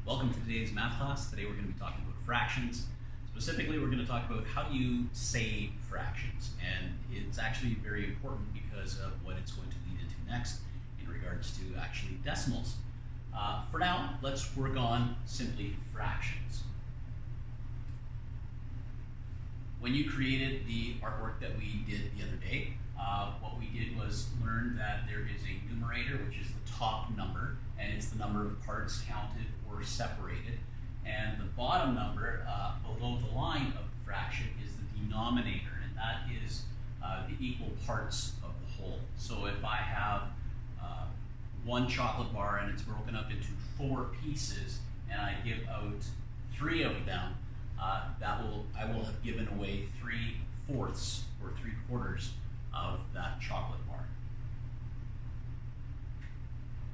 Welcome to today's math class. Today we're going to be talking about fractions. Specifically, we're going to talk about how do you say fractions. And it's actually very important because of what it's going to lead into next in regards to actually decimals. For now, let's work on simply fractions. When you created the artwork that we did the other day, what we did was learn that there is a numerator, which is the top number, and it's the number of parts counted or separated. And the bottom number below the line of the fraction is the denominator, and that is the equal parts of the whole. So if I have one chocolate bar and it's broken up into 4 pieces, and I give out 3 of them, I will have given away 3/4 or 3/4 of that chocolate bar.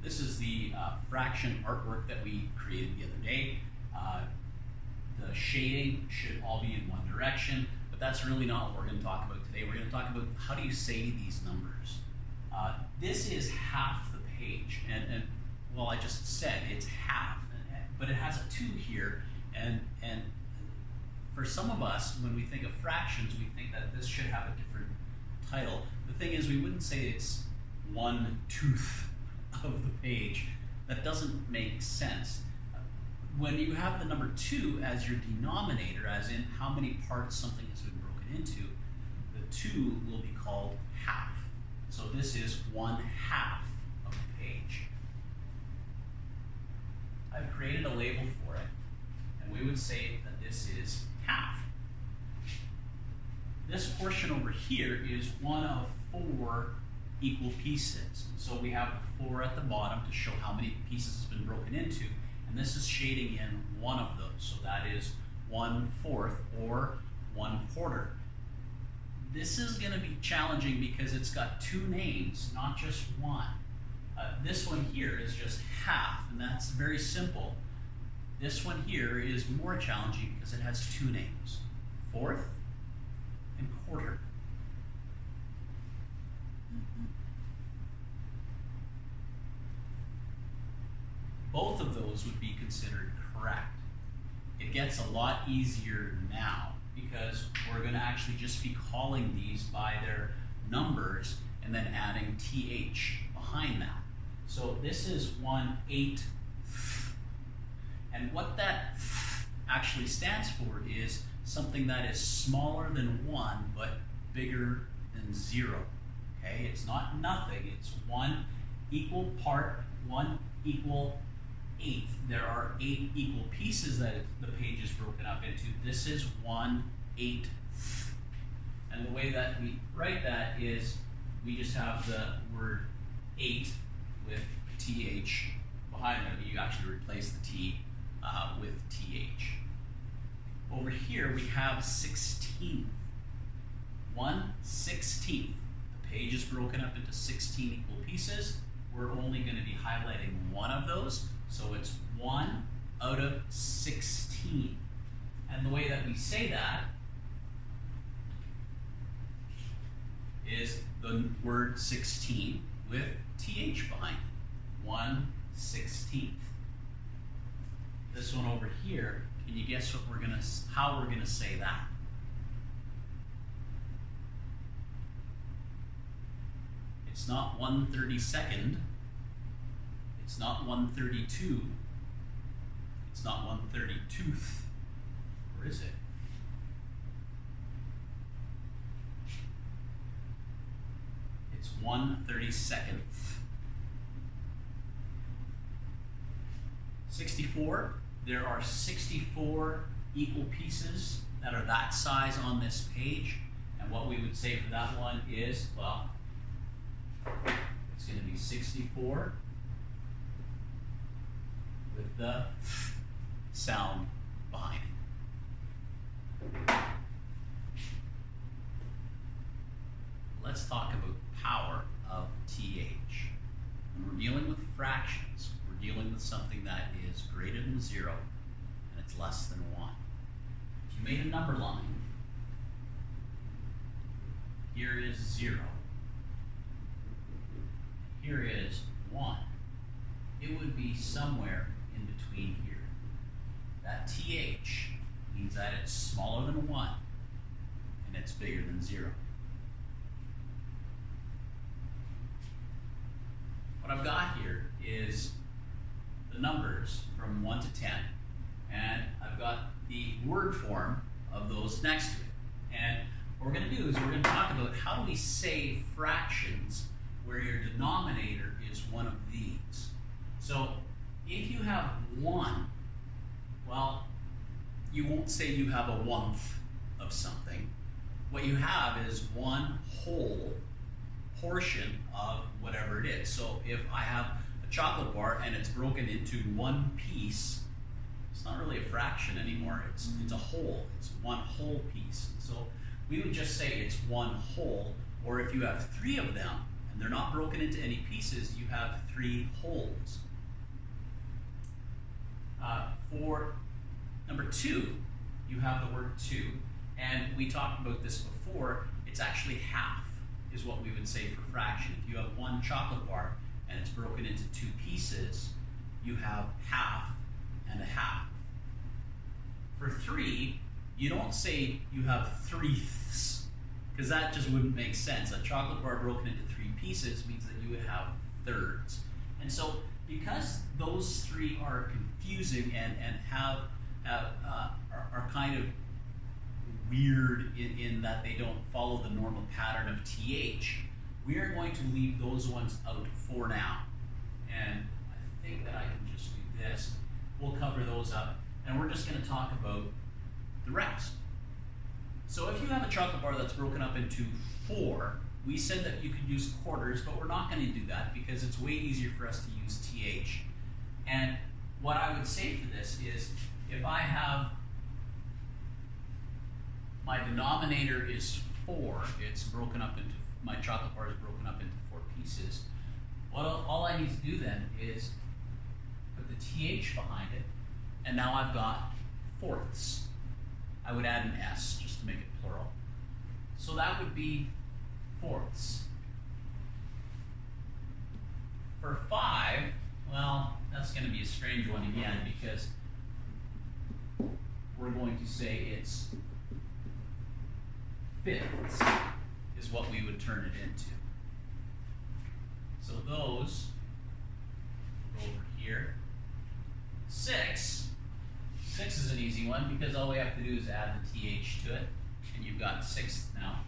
This is the fraction artwork that we created the other day. The shading should all be in one direction, but that's really not what we're going to talk about today. We're going to talk about how do you say these numbers. This is half the page, and well, I just said it's half, but it has a 2 here, and for some of us, when we think of fractions, we think that this should have a different title. The thing is, we wouldn't say it's 1/2 of the page. That doesn't make sense. When you have the number 2 as your denominator, as in how many parts something has been broken into, the 2 will be called half. So this is 1/2 of the page. I've created a label for it, and we would say that this is half. This portion over here is one of 4 equal pieces. So we have the 4 at the bottom to show how many pieces has been broken into, and this is shading in one of those. So that is 1/4 or 1/4. This is going to be challenging because it's got 2 names, not just one. This one here is just half, and that's very simple. This one here is more challenging because it has 2 names, 1/4 and 1/4. Both of those would be considered correct. It gets a lot easier now because we're going to actually just be calling these by their numbers and then adding th behind that. So this is 1/8. And what that actually stands for is something that is smaller than 1 but bigger than 0. Okay, it's not nothing, it's 1 equal part, 1 equal 8th. There are 8 equal pieces that the page is broken up into. This is 1/8. And the way that we write that is we just have the word 8 with th behind it. You actually replace the t with th. Over here we have 16. 1/16. The page is broken up into 16 equal pieces. We're only going to be highlighting one of those, so it's 1 out of 16. And the way that we say that is the word 16 with th behind it. 1/16. This one over here, can you guess what how we're gonna say that? It's not 1/32. It's not 1/32. It's not 1/32. Or is it? It's 1/32. 64. There are 64 equal pieces that are that size on this page. And what we would say for that one is, well, it's going to be 64 with the sound behind it. Let's talk about the power of th. When we're dealing with fractions, we're dealing with something that is greater than 0 and it's less than 1. If you made a number line, here is 0. Here is 1. It would be somewhere in between here. that TH means that it's smaller than 1 and it's bigger than 0. What I've got here is the numbers from 1 to 10, and I've got the word form of those next to it. And what we're going to do is we're going to talk about how do we say fractions where your denominator is one of these. So if you have 1, well, you won't say you have a 1th of something. What you have is one whole portion of whatever it is. So if I have a chocolate bar and it's broken into one piece, it's not really a fraction anymore. It's a whole. It's one whole piece. So we would just say it's one whole, or if you have 3 of them and they're not broken into any pieces, you have 3 wholes. For number 2, you have the word 2, and we talked about this before. It's actually half is what we would say for fraction. If you have one chocolate bar and it's broken into 2 pieces, you have half and a half. For 3, you don't say you have 3ths, because that just wouldn't make sense. A chocolate bar broken into 3 pieces means that you would have thirds. And so because those 3 are confusing and are kind of weird in that they don't follow the normal pattern of TH, we are going to leave those ones out for now. And I think that I can just do this. We'll cover those up, and we're just going to talk about the rest. So if you have a chocolate bar that's broken up into 4, we said that you could use quarters, but we're not going to do that because it's way easier for us to use TH. And what I would say for this is, if I have my denominator is 4, it's broken up into, my chocolate bar is broken up into 4 pieces. All I need to do then is put the TH behind it, and now I've got fourths. I would add an S just to make it plural. So that would be fourths. For 5, well, that's going to be a strange one again, because we're going to say it's fifths is what we would turn it into. So those go over here. 6 is an easy one because all we have to do is add the TH to it, and you've got 6th now.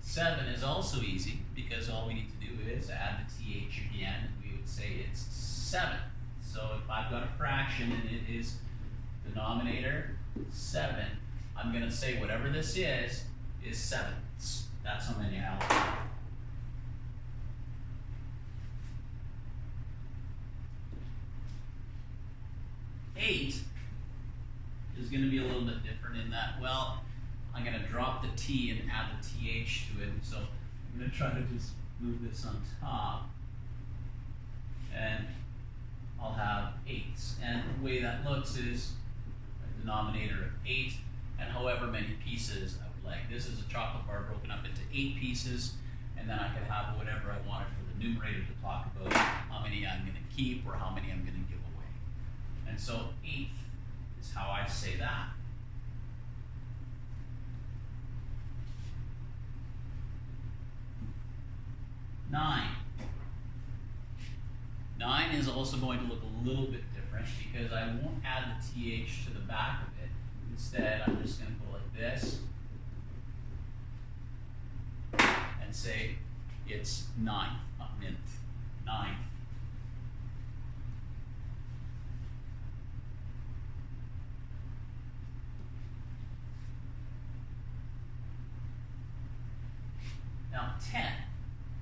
7 is also easy because all we need to do is add the TH again, and we would say it's 7th. So if I've got a fraction and it is denominator 7, I'm going to say whatever this is sevenths. That's how many I have. Eight is going to be a little bit different in that, well, I'm going to drop the T and add the TH to it. So I'm going to try to just move this on top, and I'll have 8s. And the way that looks is a denominator of 8 and however many pieces I would like. This is a chocolate bar broken up into 8 pieces, and then I could have whatever I wanted for the numerator to talk about how many I'm going to keep or how many I'm going to give away. And so 8th is how I say that. Nine is also going to look a little bit different because I won't add the TH to the back of it. Instead, I'm just going to go like this and say it's 9th, not ninth, 9th. Now 10.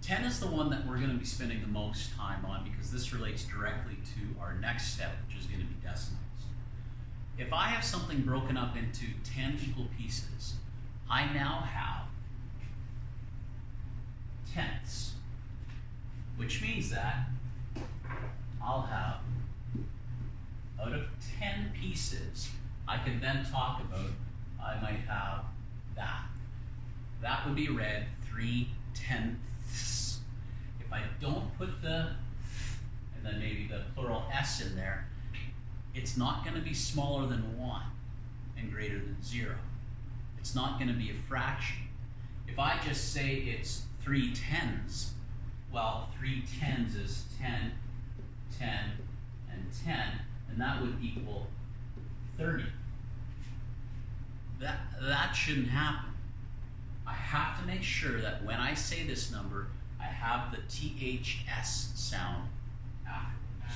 10 is the one that we're going to be spending the most time on because this relates directly to our next step, which is going to be decimals. If I have something broken up into 10 equal pieces, I now have tenths, which means that I'll have, out of 10 pieces, I can then talk about, I might have that. That would be read 3/10. If I don't put the and then maybe the plural s in there, it's not going to be smaller than 1 and greater than 0. It's not going to be a fraction. If I just say it's 3 tenths, well, 3 tenths is 10, 10, and 10, and that would equal 30. That shouldn't happen. I have to make sure that when I say this number, I have the THS sound afterwards.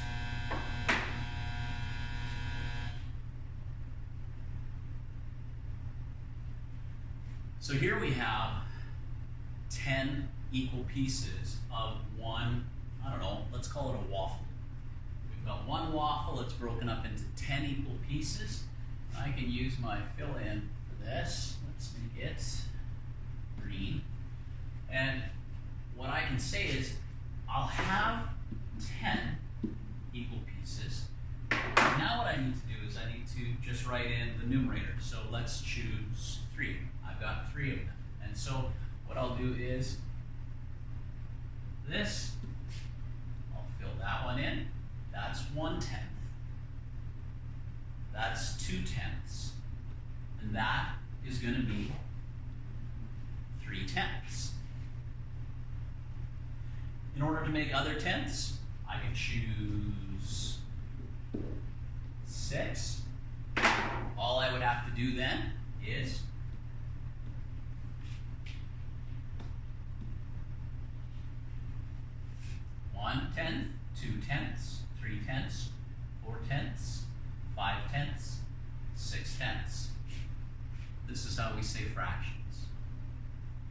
So here we have 10 equal pieces of one, I don't know, let's call it a waffle. We've got one waffle, it's broken up into 10 equal pieces. I can use my fill-in for this. Let's make it green. And what I can say is, I'll have 10 equal pieces. Now what I need to do is I need to just write in the numerator. So let's choose 3. I've got 3 of them. And so what I'll do is this, I'll fill that one in. That's 1/10. That's 2/10. And that is going to be 3/10. In order to make other tenths, I can choose 6. All I would have to do then is one tenth, 2 tenths, 3 tenths, 4 tenths, 5 tenths, 6 tenths. This is how we say fraction.